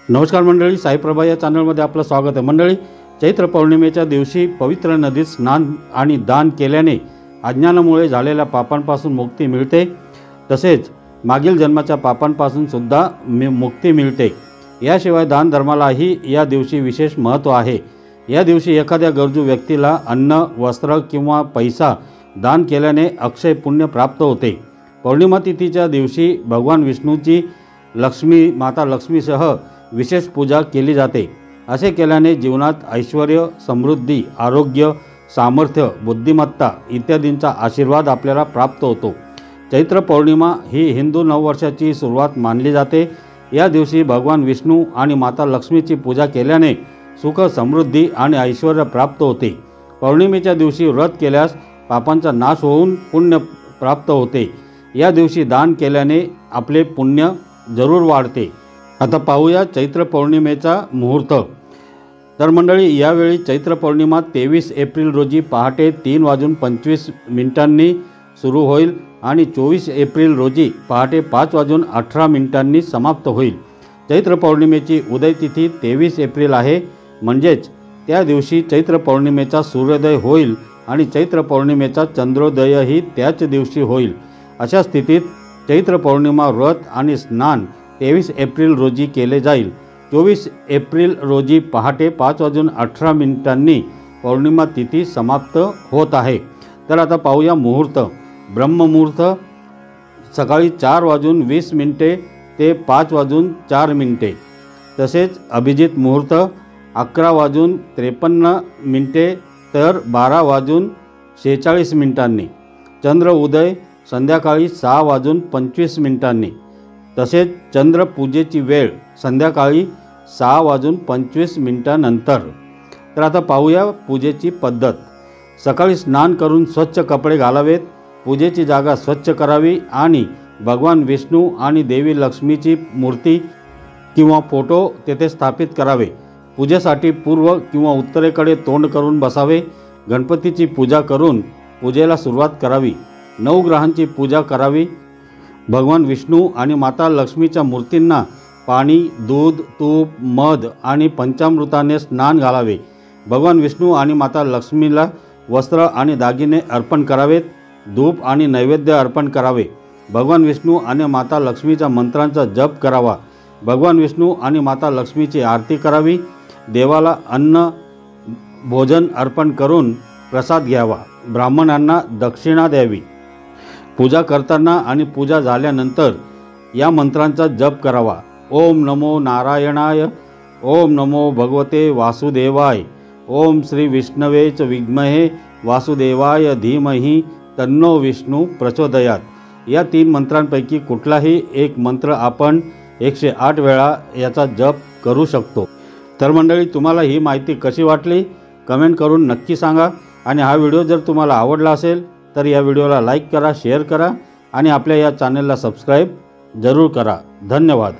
नमस्कार मंडळी, साईप्रभा या चॅनलमध्ये आपलं स्वागत आहे। मंडळी, चैत्र पौर्णिमेच्या दिवशी पवित्र नदीत स्नान आणि दान केल्याने अज्ञानामुळे झालेल्या पापांपासून मुक्ती मिळते, तसेच मागील जन्माच्या पापांपासून सुद्धा मुक्ती मिळते। याशिवाय दान धर्मालाही या दिवशी विशेष महत्त्व आहे। या दिवशी एखाद्या गरजू व्यक्तीला अन्न, वस्त्र किंवा पैसा दान केल्याने अक्षय पुण्य प्राप्त होते। पौर्णिमा तिथीच्या दिवशी भगवान विष्णूची माता लक्ष्मीसह विशेष पूजा केली जाते। असे केल्याने जीवनात ऐश्वर्य, समृद्धी, आरोग्य, सामर्थ्य, बुद्धिमत्ता इत्यादींचा आशीर्वाद आपल्याला प्राप्त होतो। चैत्र पौर्णिमा ही हिंदू नववर्षाची सुरुवात मानली जाते। या दिवशी भगवान विष्णू आणि माता लक्ष्मीची पूजा केल्याने सुख, समृद्धी आणि ऐश्वर्य प्राप्त होते। पौर्णिमेच्या दिवशी व्रत केल्यास पापांचा नाश होऊन पुण्य प्राप्त होते। या दिवशी दान केल्याने आपले पुण्य जरूर वाढते। आता पाहूया चैत्र पौर्णिमेचा मुहूर्त। तर मंडळी, यावेळी चैत्र पौर्णिमा 23 एप्रिल रोजी पहाटे 3:25 सुरू होईल आणि 24 एप्रिल रोजी पहाटे 5:18 समाप्त होईल। चैत्र पौर्णिमेची उदयतिथी 23 एप्रिल आहे, म्हणजेच त्या दिवशी चैत्र पौर्णिमेचा सूर्योदय होईल आणि चैत्र पौर्णिमेचा चंद्रोदयही त्याच दिवशी होईल। अशा स्थितीत चैत्र पौर्णिमा व्रत आणि स्नान 23 एप्रिल रोजी केले जाईल। 24 एप्रिल रोजी पहाटे 5:18 पौर्णिमा तिथी समाप्त होत आहे। तर आता पाहूया मुहूर्त। ब्रह्ममुहूर्त सकाळी 4:20 ते 5:04। तसेच अभिजित मुहूर्त 11:53 तर 12:46। चंद्र उदय संध्याकाळी 6:25। तसेच चंद्र पूजेची वेळ संध्याकाळी 6:25 नंतर। तर आता पाहूया पूजेची पद्धत। सकाळी स्नान करून स्वच्छ कपडे घालावेत, पूजेची जागा स्वच्छ करावी आणि भगवान विष्णू आणि देवी लक्ष्मीची मूर्ती किंवा फोटो तेथे स्थापित करावे। पूजेसाठी पूर्व किंवा उत्तरेकडे तोंड करून बसावे। गणपतीची पूजा करून पूजेला सुरुवात करावी। नवग्रहांची पूजा करावी। भगवान विष्णू आणि माता लक्ष्मीच्या मूर्तींना पाणी, दूध, तूप, मध आणि पंचामृताने स्नान घालावे। भगवान विष्णू आणि माता लक्ष्मीला वस्त्र आणि दागिने अर्पण करावेत। धूप आणि नैवेद्य अर्पण करावे। भगवान विष्णू आणि माता लक्ष्मीच्या मंत्रांचा जप करावा। भगवान विष्णू आणि माता लक्ष्मीची आरती करावी। देवाला अन्न भोजन अर्पण करून प्रसाद घ्यावा। ब्राह्मणांना दक्षिणा द्यावी। पूजा करताना आणि पूजा झाल्यानंतर या मंत्रांचा जप करावा। ओम नमो नारायणाय, ओम नमो भगवते वासुदेवाय, ओम श्री विष्णवेच विद्महे वासुदेवाय धीमहि तन्नो विष्णू प्रचोदयात। या 3 मंत्रांपैकी कुठलाही एक मंत्र आपण 108 वेळा याचा जप करू शकतो। तर मंडळी, तुम्हाला ही माहिती कशी वाटली कमेंट करून नक्की सांगा। आणि हा व्हिडिओ जर तुम्हाला आवडला असेल तर या व्हिडिओला लाईक करा, शेअर करा आणि आपल्या या चॅनलला सबस्क्राईब जरूर करा। धन्यवाद।